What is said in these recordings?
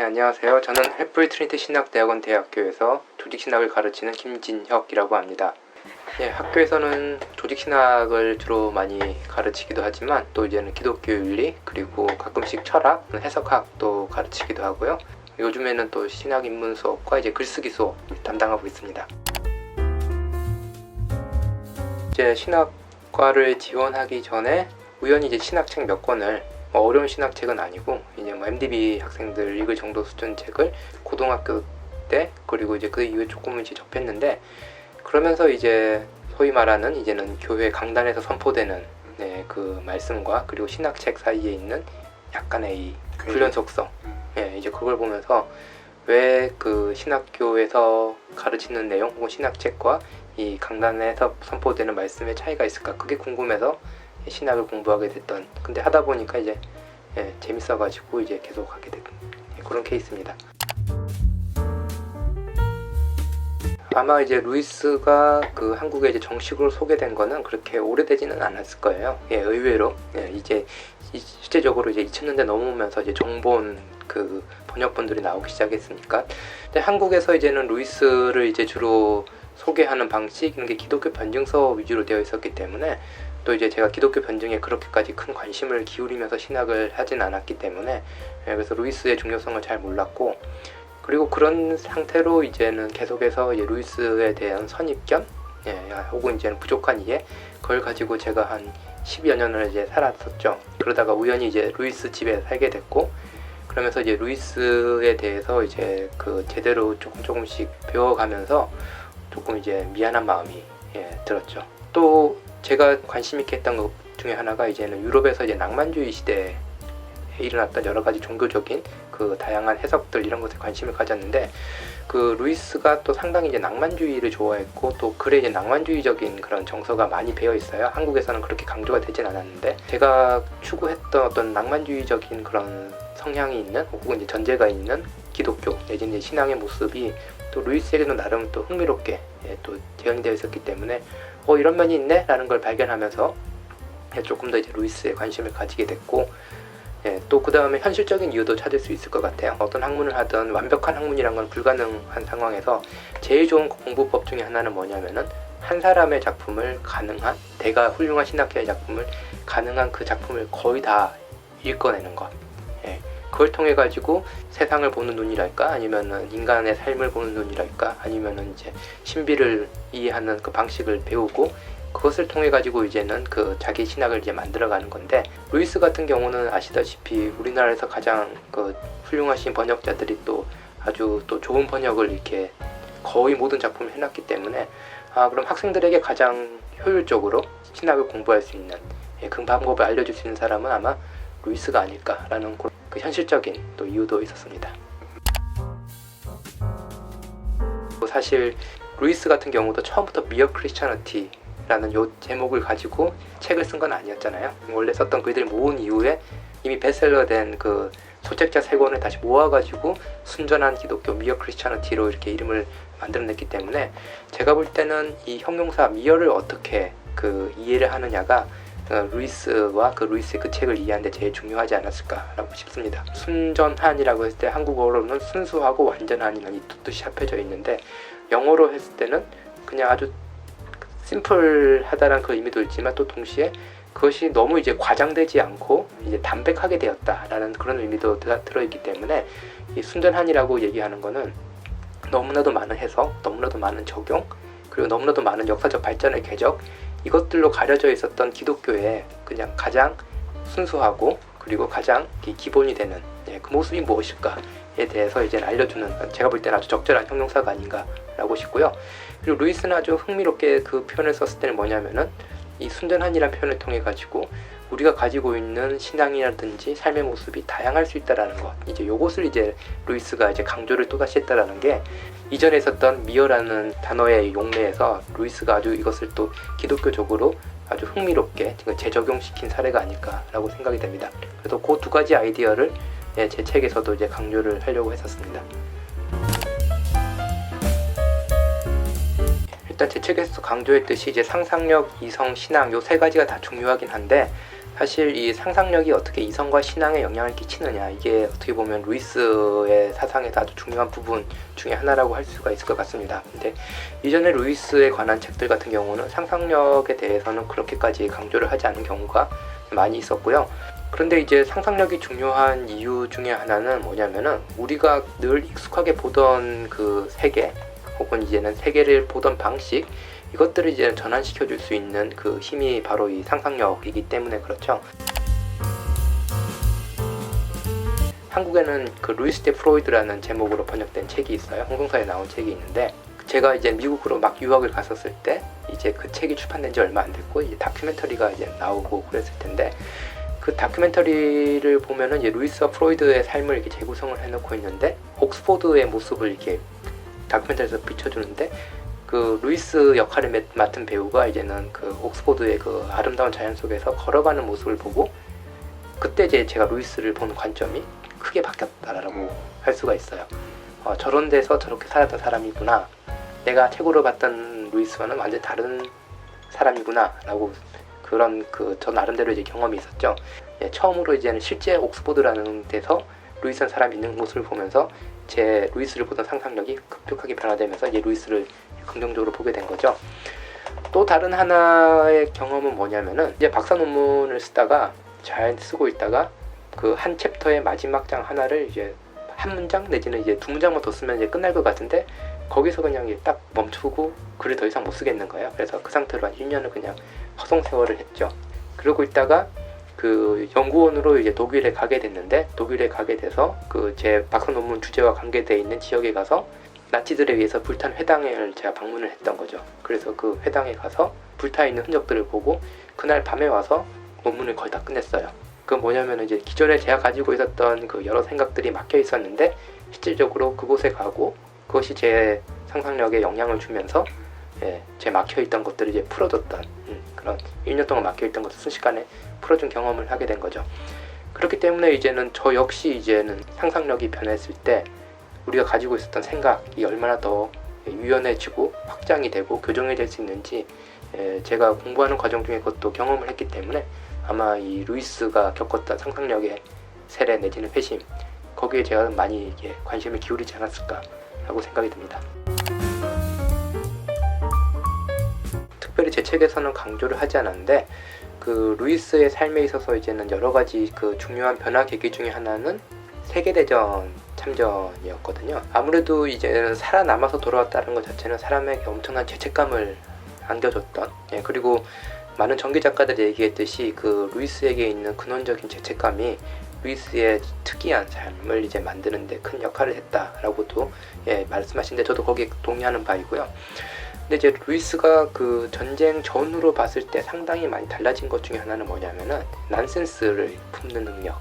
안녕하세요. 저는 햇불 트리니티 신학대학원 대학교에서 조직신학을 가르치는 김진혁이라고 합니다. 학교에서는 조직신학을 주로 많이 가르치기도 하지만 또 이제는 기독교 윤리 그리고 가끔씩 철학, 해석학도 가르치기도 하고요. 요즘에는 또 신학 입문 수업과 이제 글쓰기 수업 담당하고 있습니다. 이제 신학과를 지원하기 전에 우연히 이제 신학책 몇 권을 어려운 신학책은 아니고 이제 MDB 학생들 읽을 정도 수준 책을 고등학교 때 그리고 이제 그 이후에 조금은 이제 접했는데, 그러면서 이제 소위 말하는 이제는 교회 강단에서 선포되는 그 말씀과 그리고 신학책 사이에 있는 약간의 이 훈련 속성, 이제 그걸 보면서 왜 그 신학교에서 가르치는 내용 혹은 신학책과 이 강단에서 선포되는 말씀의 차이가 있을까, 그게 궁금해서 신학을 공부하게 됐던, 근데 하다 보니까 이제 재밌어가지고 이제 계속 하게 된 그런 케이스입니다. 아마 이제 루이스가 그 한국에 이제 정식으로 소개된 거는 그렇게 오래되지는 않았을 거예요. 의외로 이제 실제적으로 이제 2000년대 넘으면서 이제 정본 그 번역본들이 나오기 시작했으니까. 근데 한국에서 이제는 루이스를 이제 주로 소개하는 방식, 이런 게 기독교 변증서 위주로 되어 있었기 때문에, 또 이제 제가 기독교 변증에 그렇게까지 큰 관심을 기울이면서 신학을 하진 않았기 때문에 그래서 루이스의 중요성을 잘 몰랐고, 그리고 그런 상태로 이제는 계속해서 이제 루이스에 대한 선입견, 혹은 이제는 부족한 이해, 그걸 가지고 제가 한 10여 년을 이제 살았었죠. 그러다가 우연히 이제 루이스 집에 살게 됐고, 그러면서 이제 루이스에 대해서 이제 그 제대로 조금씩 배워가면서 조금 이제 미안한 마음이 들었죠. 또 제가 관심 있게 했던 것 중에 하나가 이제는 유럽에서 이제 낭만주의 시대에 일어났던 여러 가지 종교적인 그 다양한 해석들, 이런 것에 관심을 가졌는데, 그 루이스가 또 상당히 이제 낭만주의를 좋아했고, 또 글에 이제 낭만주의적인 그런 정서가 많이 배어 있어요. 한국에서는 그렇게 강조가 되진 않았는데, 제가 추구했던 어떤 낭만주의적인 그런 성향이 있는 혹은 이제 전제가 있는 기독교 내지는 신앙의 모습이 또 루이스에게는 나름 또 흥미롭게 또 재현이 되어 있었기 때문에 이런 면이 있네 라는 걸 발견하면서 조금 더 이제 루이스에 관심을 가지게 됐고, 또 그 다음에 현실적인 이유도 찾을 수 있을 것 같아요. 어떤 학문을 하든 완벽한 학문이란 건 불가능한 상황에서 제일 좋은 공부법 중에 하나는 뭐냐면은 한 사람의 작품을 가능한, 대가 훌륭한 신학자의 작품을 가능한 그 작품을 거의 다 읽어내는 것. 그걸 통해 가지고 세상을 보는 눈이랄까, 아니면은 인간의 삶을 보는 눈이랄까, 아니면은 이제 신비를 이해하는 그 방식을 배우고, 그것을 통해 가지고 이제는 그 자기 신학을 이제 만들어가는 건데, 루이스 같은 경우는 아시다시피 우리나라에서 가장 그 훌륭하신 번역자들이 또 아주 또 좋은 번역을 이렇게 거의 모든 작품을 해놨기 때문에, 그럼 학생들에게 가장 효율적으로 신학을 공부할 수 있는 그 방법을 알려줄 수 있는 사람은 아마 루이스가 아닐까라는 그 현실적인 또 이유도 있었습니다. 사실 루이스 같은 경우도 처음부터 미어 크리스처니티라는 요 제목을 가지고 책을 쓴 건 아니었잖아요. 원래 썼던 글들을 모은 이후에 이미 베스트셀러 된 그 소책자 3권을 다시 모아가지고 순전한 기독교 미어 크리스처니티로 이렇게 이름을 만들어냈기 때문에, 제가 볼 때는 이 형용사 미어를 어떻게 그 이해를 하느냐가 루이스와 그 루이스의 그 책을 이해하는 데 제일 중요하지 않았을까라고 싶습니다. 순전한이라고 했을 때 한국어로는 순수하고 완전한이라는 이 두 뜻이 합해져 있는데, 영어로 했을 때는 그냥 아주 심플하다는 그 의미도 있지만, 또 동시에 그것이 너무 이제 과장되지 않고 이제 담백하게 되었다라는 그런 의미도 들어있기 때문에, 이 순전한이라고 얘기하는 거는 너무나도 많은 해석, 너무나도 많은 적용, 그리고 너무나도 많은 역사적 발전의 궤적, 이것들로 가려져 있었던 기독교의 그냥 가장 순수하고 그리고 가장 기본이 되는 그 모습이 무엇일까에 대해서 이제 알려주는, 제가 볼 때는 아주 적절한 형용사가 아닌가라고 싶고요. 그리고 루이스는 아주 흥미롭게 그 표현을 썼을 때는 뭐냐면은, 이 순전한이라는 표현을 통해 가지고 우리가 가지고 있는 신앙이라든지 삶의 모습이 다양할 수 있다라는 것, 이제 요것을 이제 루이스가 이제 강조를 또다시 했다라는 게, 이전에 있었던 미어라는 단어의 용례에서 루이스가 아주 이것을 또 기독교적으로 아주 흥미롭게 재적용시킨 사례가 아닐까라고 생각이 됩니다. 그래서 그 두 가지 아이디어를 제 책에서도 이제 강조를 하려고 했었습니다. 일단 제 책에서 강조했듯이 이제 상상력, 이성, 신앙 요 세 가지가 다 중요하긴 한데 사실 이 상상력이 어떻게 이성과 신앙에 영향을 끼치느냐 이게 어떻게 보면 루이스의 사상에서 아주 중요한 부분 중에 하나라고 할 수가 있을 것 같습니다. 근데 이전에 루이스에 관한 책들 같은 경우는 상상력에 대해서는 그렇게까지 강조를 하지 않은 경우가 많이 있었고요. 그런데 이제 상상력이 중요한 이유 중에 하나는 뭐냐면은 우리가 늘 익숙하게 보던 그 세계 혹은 이제는 세계를 보던 방식 이것들을 이제 전환시켜 줄 수 있는 그 힘이 바로 이 상상력이기 때문에 그렇죠. 한국에는 그 루이스 대 프로이드라는 제목으로 번역된 책이 있어요. 홍성사에 나온 책이 있는데 제가 이제 미국으로 막 유학을 갔었을 때 이제 그 책이 출판된 지 얼마 안 됐고 이제 다큐멘터리가 이제 나오고 그랬을 텐데 그 다큐멘터리를 보면은 이제 루이스와 프로이드의 삶을 이렇게 재구성을 해놓고 있는데 옥스포드의 모습을 이렇게 다큐멘터리에서 비춰주는데 그 루이스 역할을 맡은 배우가 이제는 그 옥스포드의 그 아름다운 자연 속에서 걸어가는 모습을 보고 그때 이제 제가 루이스를 보는 관점이 크게 바뀌었다라고 할 수가 있어요. 저런 데서 저렇게 살았던 사람이구나. 내가 책으로 봤던 루이스와는 완전히 다른 사람이구나 라고 그런 저 나름대로 이제 경험이 있었죠. 예, 처음으로 이제는 실제 옥스포드라는 데서 루이스한 사람이 있는 모습을 보면서 제 루이스를 보던 상상력이 급격하게 변화되면서 이제 루이스를 긍정적으로 보게 된 거죠. 또 다른 하나의 경험은 뭐냐면은 이제 박사 논문을 쓰다가 잘 쓰고 있다가 그 한 챕터의 마지막 장 하나를 이제 한 문장 내지는 이제 두 문장만 더 쓰면 이제 끝날 것 같은데 거기서 그냥 이제 딱 멈추고 글을 더 이상 못 쓰겠는 거예요. 그래서 그 상태로 한 1년을 그냥 허송세월을 했죠. 그러고 있다가 그 연구원으로 이제 독일에 가게 됐는데 독일에 가게 돼서 그 제 박사 논문 주제와 관계되어 있는 지역에 가서 나치들에 의해서 불탄 회당을 제가 방문을 했던 거죠. 그래서 그 회당에 가서 불타 있는 흔적들을 보고 그날 밤에 와서 논문을 거의 다 끝냈어요. 그 뭐냐면 이제 기존에 제가 가지고 있었던 그 여러 생각들이 막혀 있었는데 실질적으로 그곳에 가고 그것이 제 상상력에 영향을 주면서 제 막혀 있던 것들을 이제 풀어줬던 그런 1년 동안 막혀 있던 것을 순식간에 풀어준 경험을 하게 된 거죠. 그렇기 때문에 이제는 저 역시 이제는 상상력이 변했을 때 우리가 가지고 있었던 생각이 얼마나 더 유연해지고 확장이 되고 교정이 될 수 있는지 제가 공부하는 과정 중에 그것도 경험을 했기 때문에 아마 이 루이스가 겪었던 상상력의 세례 내지는 회심 거기에 제가 많이 관심을 기울이지 않았을까라고 생각이 듭니다. 특별히 제 책에서는 강조를 하지 않았는데 그 루이스의 삶에 있어서 이제는 여러 가지 그 중요한 변화 계기 중에 하나는 세계대전 참전이었거든요. 아무래도 이제는 살아남아서 돌아왔다는 것 자체는 사람에게 엄청난 죄책감을 안겨줬던 그리고 많은 전기 작가들이 얘기했듯이 그 루이스에게 있는 근원적인 죄책감이 루이스의 특이한 삶을 이제 만드는데 큰 역할을 했다라고도 말씀하시는데 저도 거기에 동의하는 바이고요. 근데 이제 루이스가 그 전쟁 전후로 봤을 때 상당히 많이 달라진 것 중에 하나는 뭐냐면은 난센스를 품는 능력.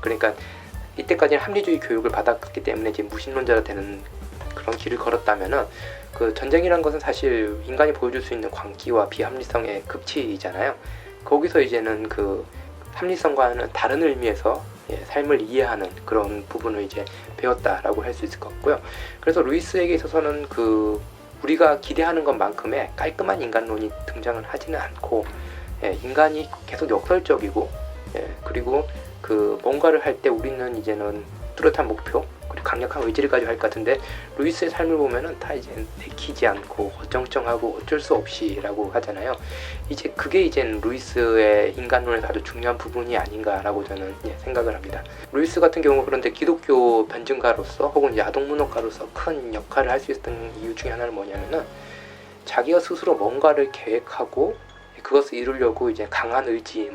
그러니까 이때까지는 합리주의 교육을 받았기 때문에 이제 무신론자가 되는 그런 길을 걸었다면은 그 전쟁이란 것은 사실 인간이 보여줄 수 있는 광기와 비합리성의 극치이잖아요. 거기서 이제는 그 합리성과는 다른 의미에서 삶을 이해하는 그런 부분을 이제 배웠다라고 할 수 있을 것 같고요. 그래서 루이스에게 있어서는 그 우리가 기대하는 것만큼의 깔끔한 인간론이 등장을 하지는 않고 인간이 계속 역설적이고 그리고 그 뭔가를 할 때 우리는 이제는 뚜렷한 목표 그리고 강력한 의지를 가지고 할 것 같은데 루이스의 삶을 보면은 다 이제 내키지 않고 어정쩡하고 어쩔 수 없이라고 하잖아요. 이제 그게 이제 루이스의 인간론에서 아주 중요한 부분이 아닌가라고 저는 생각을 합니다. 루이스 같은 경우 그런데 기독교 변증가로서 혹은 야동문학가로서 큰 역할을 할 수 있었던 이유 중에 하나는 뭐냐면은 자기가 스스로 뭔가를 계획하고 그것을 이루려고 이제 강한 의지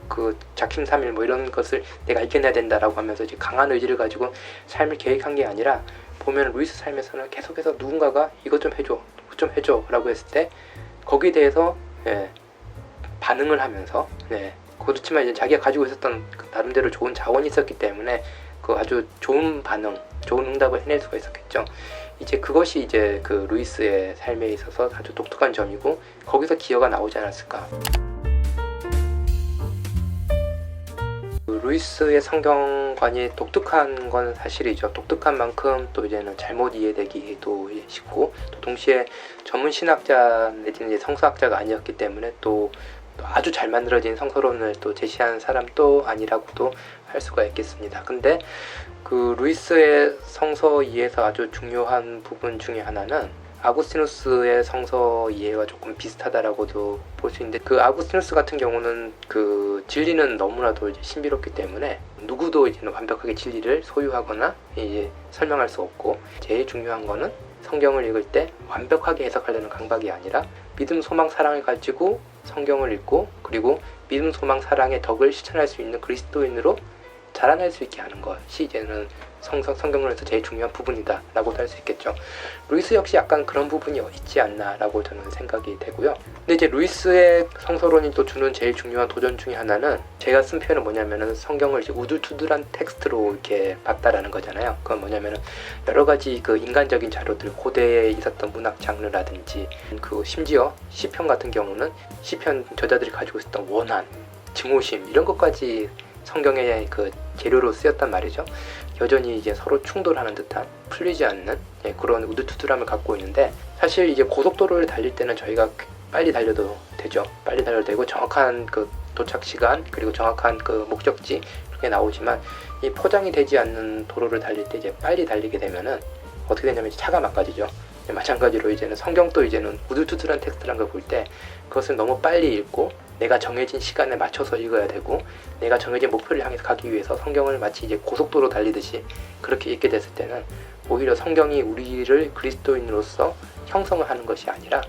그 작심삼일 이런 것을 내가 이겨내야 된다라고 하면서 이제 강한 의지를 가지고 삶을 계획한 게 아니라 보면 루이스 삶에서는 계속해서 누군가가 이것 좀 해줘 그것 좀 해줘 라고 했을 때 거기에 대해서 반응을 하면서 그렇지만 이제 자기가 가지고 있었던 그 나름대로 좋은 자원이 있었기 때문에 그 아주 좋은 반응 좋은 응답을 해낼 수가 있었겠죠. 이제 그것이 이제 그 루이스의 삶에 있어서 아주 독특한 점이고 거기서 기여가 나오지 않았을까. 루이스의 성경관이 독특한 건 사실이죠. 독특한 만큼 또 이제는 잘못 이해되기도 쉽고, 또 동시에 전문 신학자 내지는 이제 성서학자가 아니었기 때문에 또 아주 잘 만들어진 성서론을 또 제시한 사람도 아니라고도 할 수가 있겠습니다. 근데 그 루이스의 성서 이해에서 아주 중요한 부분 중에 하나는 아구스티누스의 성서 이해와 조금 비슷하다라고도 볼 수 있는데, 그 아구스티누스 같은 경우는 그 진리는 너무나도 이제 신비롭기 때문에 누구도 이제는 완벽하게 진리를 소유하거나 이제 설명할 수 없고, 제일 중요한 거는 성경을 읽을 때 완벽하게 해석하려는 강박이 아니라 믿음, 소망, 사랑을 가지고 성경을 읽고, 그리고 믿음, 소망, 사랑의 덕을 실천할 수 있는 그리스도인으로 자라날 수 있게 하는 것이 이제는 성경론에서 제일 중요한 부분이다 라고도 할 수 있겠죠. 루이스 역시 약간 그런 부분이 있지 않나 라고 저는 생각이 되고요. 근데 이제 루이스의 성서론이 또 주는 제일 중요한 도전 중에 하나는, 제가 쓴 표현은 뭐냐면은 성경을 이제 우둘투둘한 텍스트로 이렇게 봤다라는 거잖아요. 그건 뭐냐면은 여러 가지 그 인간적인 자료들, 고대에 있었던 문학 장르라든지, 그 심지어 시편 같은 경우는 시편 저자들이 가지고 있었던 원한, 증오심 이런 것까지 성경의 그 재료로 쓰였단 말이죠. 여전히 이제 서로 충돌하는 듯한, 풀리지 않는 그런 우두투두함을 갖고 있는데, 사실 이제 고속도로를 달릴 때는 저희가 빨리 달려도 되죠. 빨리 달려도 되고 정확한 그 도착 시간, 그리고 정확한 그 목적지 이렇게 나오지만, 이 포장이 되지 않는 도로를 달릴 때 이제 빨리 달리게 되면은 어떻게 되냐면 차가 막아지죠. 마찬가지로 이제는 성경도 이제는 우두투두한 텍스트라는 걸 볼 때 그것을 너무 빨리 읽고 내가 정해진 시간에 맞춰서 읽어야 되고, 내가 정해진 목표를 향해서 가기 위해서 성경을 마치 이제 고속도로 달리듯이 그렇게 읽게 됐을 때는 오히려 성경이 우리를 그리스도인으로서 형성을 하는 것이 아니라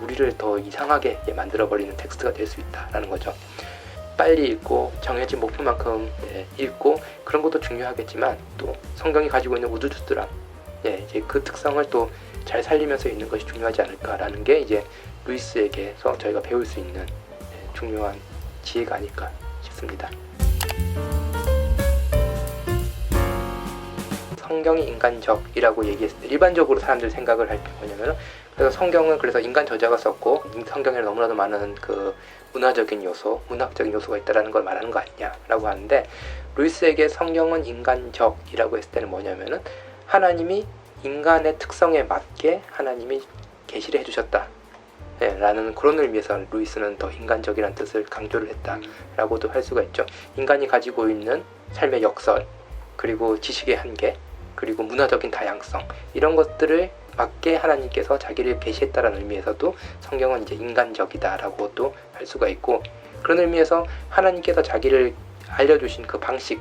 우리를 더 이상하게 만들어버리는 텍스트가 될 수 있다라는 거죠. 빨리 읽고 정해진 목표만큼 읽고 그런 것도 중요하겠지만, 또 성경이 가지고 있는 우두투두함, 이제 그 특성을 또 잘 살리면서 읽는 것이 중요하지 않을까라는 게 이제 루이스에게서 저희가 배울 수 있는 중요한 지혜가 아닐까 싶습니다. 성경이 인간적이라고 얘기했을 때 일반적으로 사람들 생각을 할 때 뭐냐면은, 그래서 성경은 그래서 인간 저자가 썼고 성경에 너무나도 많은 그 문화적인 요소, 문학적인 요소가 있다라는 걸 말하는 거 아니냐라고 하는데, 루이스에게 성경은 인간적이라고 했을 때는 뭐냐면은, 하나님이 인간의 특성에 맞게 하나님이 계시를 해주셨다 라는 그런 의미에서 루이스는 더 인간적이라는 뜻을 강조를 했다라고도 할 수가 있죠. 인간이 가지고 있는 삶의 역설, 그리고 지식의 한계, 그리고 문화적인 다양성, 이런 것들을 맞게 하나님께서 자기를 계시했다라는 의미에서도 성경은 이제 인간적이다라고도 할 수가 있고, 그런 의미에서 하나님께서 자기를 알려주신 그 방식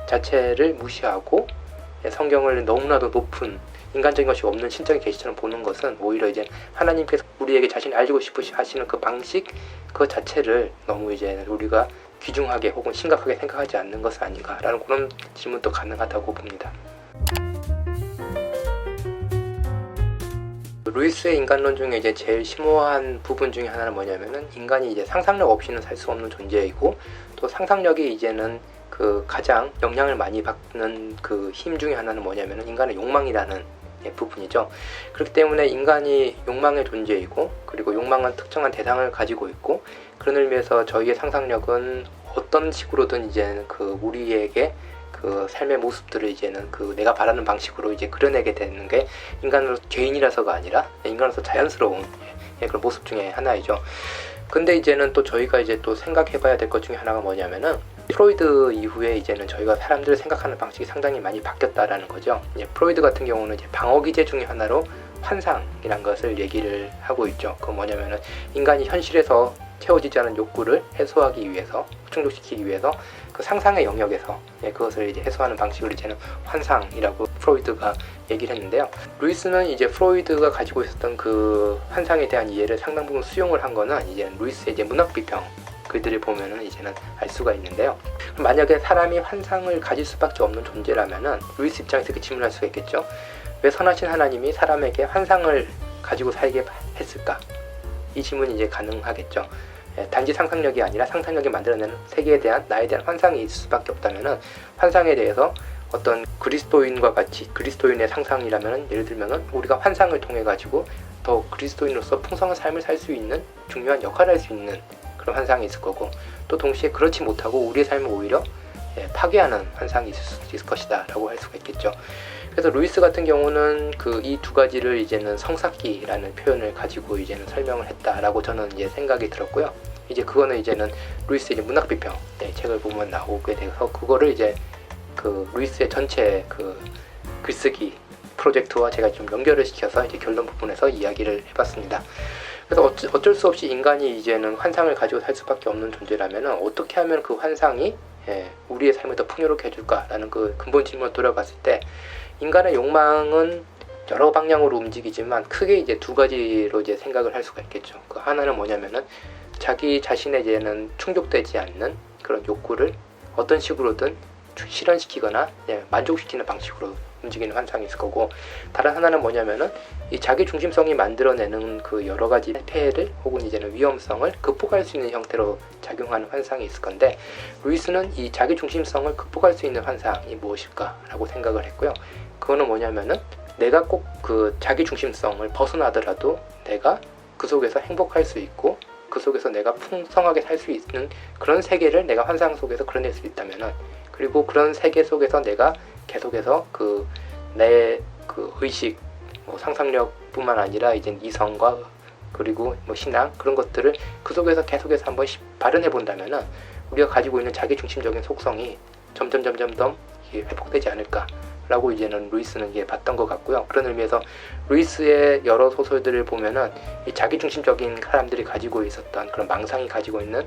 자체를 무시하고 성경을 너무나도 높은 인간적인 것이 없는 신적인 계시처럼 보는 것은 오히려 이제 하나님께서 우리에게 자신을 알고 싶으시 하시는 그 방식 그 자체를 너무 이제 우리가 귀중하게 혹은 심각하게 생각하지 않는 것은 아닌가라는 그런 질문도 가능하다고 봅니다. 루이스의 인간론 중에 이제 제일 심오한 부분 중에 하나는 뭐냐면은, 인간이 이제 상상력 없이는 살 수 없는 존재이고, 또 상상력이 이제는 그 가장 영향을 많이 받는 그 힘 중에 하나는 뭐냐면은 인간의 욕망이라는 부분이죠. 그렇기 때문에 인간이 욕망의 존재이고, 그리고 욕망은 특정한 대상을 가지고 있고, 그런 의미에서 저희의 상상력은 어떤 식으로든 이제는 그 우리에게 그 삶의 모습들을 이제는 그 내가 바라는 방식으로 이제 그려내게 되는 게 인간으로서 죄인이라서가 아니라 인간으로서 자연스러운 그런 모습 중에 하나이죠. 근데 이제는 또 저희가 이제 또 생각해봐야 될 것 중에 하나가 뭐냐면은, 프로이드 이후에 이제는 저희가 사람들을 생각하는 방식이 상당히 많이 바뀌었다라는 거죠. 프로이드 같은 경우는 이제 방어 기제 중에 하나로 환상이란 것을 얘기를 하고 있죠. 그건 뭐냐면은, 인간이 현실에서 채워지지 않은 욕구를 해소하기 위해서, 충족시키기 위해서 그 상상의 영역에서 그것을 이제 해소하는 방식을 이제는 환상이라고 프로이드가 얘기를 했는데요. 루이스는 이제 프로이드가 가지고 있었던 그 환상에 대한 이해를 상당 부분 수용을 한 거는 이제 루이스의 이제 문학 비평 글들을 보면은 이제는 알 수가 있는데요. 만약에 사람이 환상을 가질 수밖에 없는 존재라면은 루이스 입장에서 이렇게 질문할 수가 있겠죠. 왜 선하신 하나님이 사람에게 환상을 가지고 살게 했을까? 이 질문이 이제 가능하겠죠. 단지 상상력이 아니라 상상력이 만들어내는 세계에 대한 나에 대한 환상이 있을 수밖에 없다면은, 환상에 대해서 어떤 그리스도인과 같이 그리스도인의 상상이라면은, 예를 들면은 우리가 환상을 통해 가지고 더 그리스도인으로서 풍성한 삶을 살 수 있는 중요한 역할을 할 수 있는 그런 환상이 있을 거고, 또 동시에 그렇지 못하고 우리의 삶은 오히려 파괴하는 환상이 있을 수 있을 것이다 라고 할 수가 있겠죠. 그래서 루이스 같은 경우는 그 이 두 가지를 이제는 성사기라는 표현을 가지고 이제는 설명을 했다라고 저는 이제 생각이 들었고요. 이제 그거는 이제는 루이스 이제 문학 비평 책을 보면 나오게 돼서 그거를 이제 그 루이스의 전체 그 글쓰기 프로젝트와 제가 좀 연결을 시켜서 이제 결론 부분에서 이야기를 해봤습니다. 그래서 어쩔 수 없이 인간이 이제는 환상을 가지고 살 수밖에 없는 존재라면 어떻게 하면 그 환상이 우리의 삶을 더 풍요롭게 해줄까라는 그 근본 질문을 돌아봤을 때 인간의 욕망은 여러 방향으로 움직이지만 크게 이제 두 가지로 이제 생각을 할 수가 있겠죠. 그 하나는 뭐냐면은 자기 자신에 이제는 충족되지 않는 그런 욕구를 어떤 식으로든 실현시키거나 만족시키는 방식으로 움직이는 환상이 있을 거고, 다른 하나는 뭐냐면은 이 자기 중심성이 만들어내는 그 여러 가지 폐해를 혹은 이제는 위험성을 극복할 수 있는 형태로 작용하는 환상이 있을 건데, 루이스는 이 자기 중심성을 극복할 수 있는 환상이 무엇일까라고 생각을 했고요. 그거는 뭐냐면은 내가 꼭 그 자기 중심성을 벗어나더라도 내가 그 속에서 행복할 수 있고 그 속에서 내가 풍성하게 살 수 있는 그런 세계를 내가 환상 속에서 그려낼 수 있다면은, 그리고 그런 세계 속에서 내가 계속해서 그 내 그 의식, 뭐 상상력뿐만 아니라 이제 이성과 그리고 뭐 신앙 그런 것들을 그 속에서 계속해서 한번 발현해 본다면은 우리가 가지고 있는 자기 중심적인 속성이 점점 더 회복되지 않을까라고 이제는 루이스는 이게 봤던 것 같고요. 그런 의미에서 루이스의 여러 소설들을 보면은 이 자기 중심적인 사람들이 가지고 있었던 그런 망상이 가지고 있는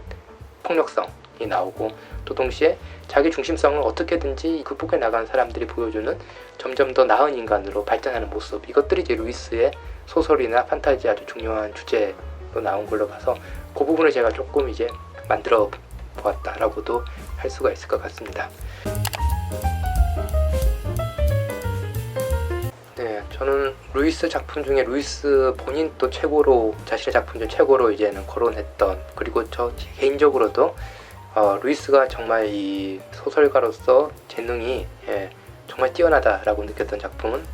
폭력성이 나오고, 또 동시에 자기 중심성을 어떻게든지 극복해 나가는 사람들이 보여주는 점점 더 나은 인간으로 발전하는 모습, 이것들이 이제 루이스의 소설이나 판타지 아주 중요한 주제로 나온 걸로 봐서 그 부분을 제가 조금 이제 만들어 보았다라고도 할 수가 있을 것 같습니다. 네, 저는 루이스 작품 중에 루이스 본인 또 최고로, 자신의 작품 중 최고로 이제는 거론했던, 그리고 저 개인적으로도 루이스가 정말 이 소설가로서 재능이 정말 뛰어나다라고 느꼈던 작품은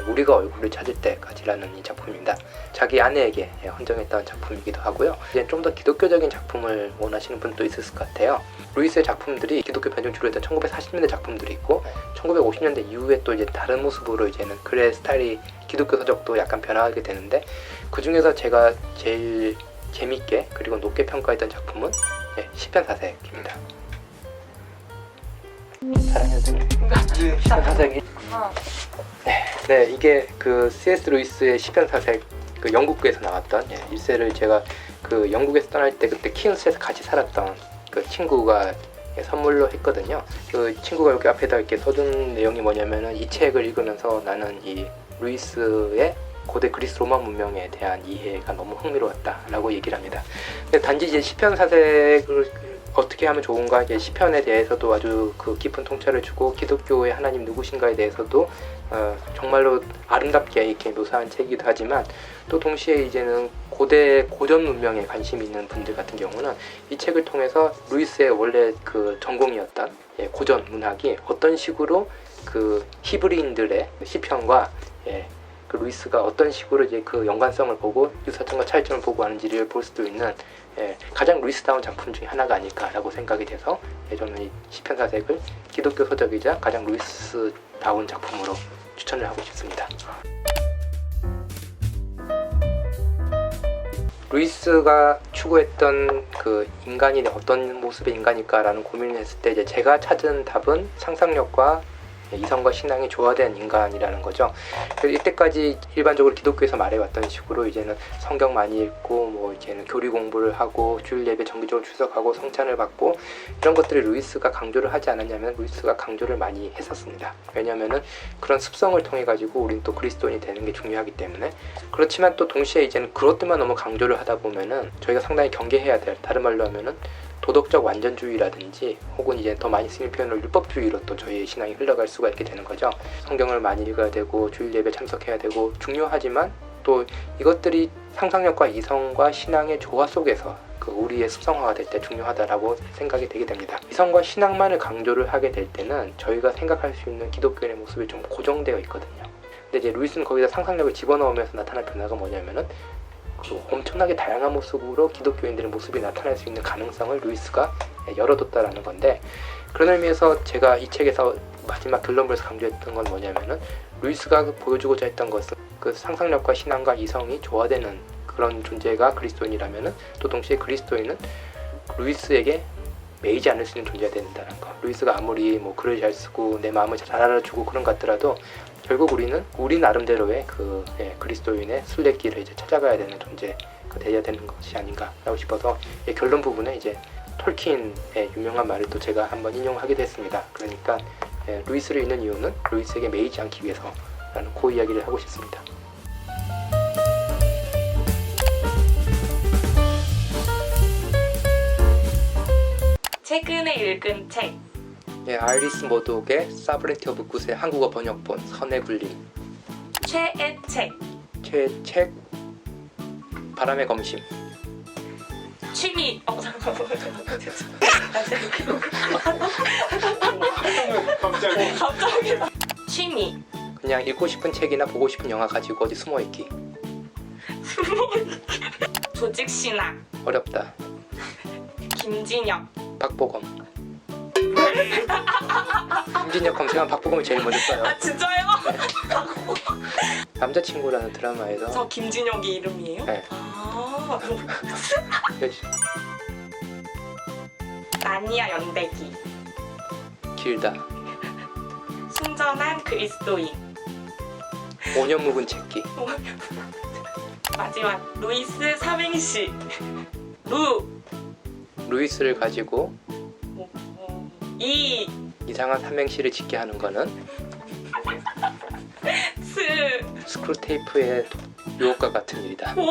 우리가 얼굴을 찾을 때까지라는 이 작품입니다. 자기 아내에게 헌정했던 작품이기도 하고요. 이제 좀 더 기독교적인 작품을 원하시는 분도 있을 것 같아요. 루이스의 작품들이 기독교 변종 주로 했던 1940년대 작품들이 있고 1950년대 이후에 또 이제 다른 모습으로 이제는 글의 스타일이 기독교 서적도 약간 변화하게 되는데, 그 중에서 제가 제일 재밌게 그리고 높게 평가했던 작품은 시편 사색입니다. 사랑해도 됩니까? 시편 사색이 네, 이게 그 C.S. 루이스의 시편 사색, 그 영국에서 나왔던 1세를 제가 그 영국에서 떠날 때 그때 키언스에서 같이 살았던 그 친구가 선물로 했거든요. 그 친구가 여기 앞에다 이렇게 써둔 내용이 뭐냐면은 이 책을 읽으면서 나는 이 루이스의 고대 그리스 로마 문명에 대한 이해가 너무 흥미로웠다라고 얘기를 합니다. 근데 단지 이제 시편 사색을 어떻게 하면 좋은가, 이제 시편에 대해서도 아주 그 깊은 통찰을 주고 기독교의 하나님 누구신가에 대해서도 정말로 아름답게 이렇게 묘사한 책이기도 하지만, 또 동시에 이제는 고전 문명에 관심이 있는 분들 같은 경우는 이 책을 통해서 루이스의 원래 그 전공이었던 고전 문학이 어떤 식으로 그 히브리인들의 시편과 그 루이스가 어떤 식으로 이제 그 연관성을 보고 유사점과 차이점을 보고 하는지를 볼 수도 있는 가장 루이스다운 작품 중에 하나가 아닐까라고 생각이 돼서 저는 이 시편 사색을 기독교 서적이자 가장 루이스다운 작품으로 추천을 하고 싶습니다. 루이스가 추구했던 그 인간이 어떤 모습의 인간일까라는 고민을 했을 때 이제 제가 찾은 답은 상상력과 이성과 신앙이 조화된 인간이라는 거죠. 그래서 이때까지 일반적으로 기독교에서 말해왔던 식으로 이제는 성경 많이 읽고 뭐 이제는 교리 공부를 하고 주일 예배 정기적으로 출석하고 성찬을 받고 이런 것들을 루이스가 강조를 하지 않았냐면 루이스가 강조를 많이 했었습니다. 왜냐하면은 그런 습성을 통해 가지고 우리는 또 그리스도인이 되는 게 중요하기 때문에. 그렇지만 또 동시에 이제는 그것들만 너무 강조를 하다 보면은 저희가 상당히 경계해야 될, 다른 말로 하면은 도덕적 완전주의라든지 혹은 이제 더 많이 쓰는 표현으로 율법주의로 또 저희의 신앙이 흘러갈 수가 있게 되는 거죠. 성경을 많이 읽어야 되고 주일 예배 참석해야 되고 중요하지만 또 이것들이 상상력과 이성과 신앙의 조화 속에서 그 우리의 습성화가 될 때 중요하다라고 생각이 되게 됩니다. 이성과 신앙만을 강조를 하게 될 때는 저희가 생각할 수 있는 기독교인의 모습이 좀 고정되어 있거든요. 근데 이제 루이스는 거기다 상상력을 집어넣으면서 나타난 변화가 뭐냐면은 엄청나게 다양한 모습으로 기독교인들의 모습이 나타날 수 있는 가능성을 루이스가 열어뒀다라는 건데, 그런 의미에서 제가 이 책에서 마지막 결론부에서 강조했던 건 뭐냐면은 루이스가 보여주고자 했던 것은 그 상상력과 신앙과 이성이 조화되는 그런 존재가 그리스도인이라면은 또 동시에 그리스도인은 루이스에게 매이지 않을 수 있는 존재가 된다는 거. 루이스가 아무리 뭐 글을 잘 쓰고 내 마음을 잘 알아주고 그런 것 같더라도 결국 우리 나름대로의 그 그리스도인의 순례길을 이제 찾아가야 되는 존재가 되어야 되는 것이 아닌가라고 싶어서 결론 부분에 이제 톨킨의 유명한 말을 또 제가 한번 인용하게 됐습니다. 그러니까 루이스를 읽는 이유는 루이스에게 매이지 않기 위해서라는 그 이야기를 하고 싶습니다. 최근에 읽은 책. 아이리스 머독의 사브렌티 오브 굿의 한국어 번역본 선의 굴림. 최애 책. 최애 책 바람의 검심. 취미. 잠깐만. 갑자기. 취미. 그냥 읽고 싶은 책이나 보고 싶은 영화 가지고 어디 숨어있기. 조직 신학. 어렵다. 김진혁. 박보검. 김진혁 검색하면 박보검이 제일 먼저 떠요. 아 진짜요? 남자친구라는 드라마에서 저 김진혁이 이름이에요? 네. 아. 나니아 연대기. 길다. 순전한 그리스도인. 5년 묵은 책기. 마지막 루이스 삼행시. 루이스를 가지고 이 이상한 삼행시를 짓게 하는 거는 스크루테이프의 유혹과 같은 일이다. 오.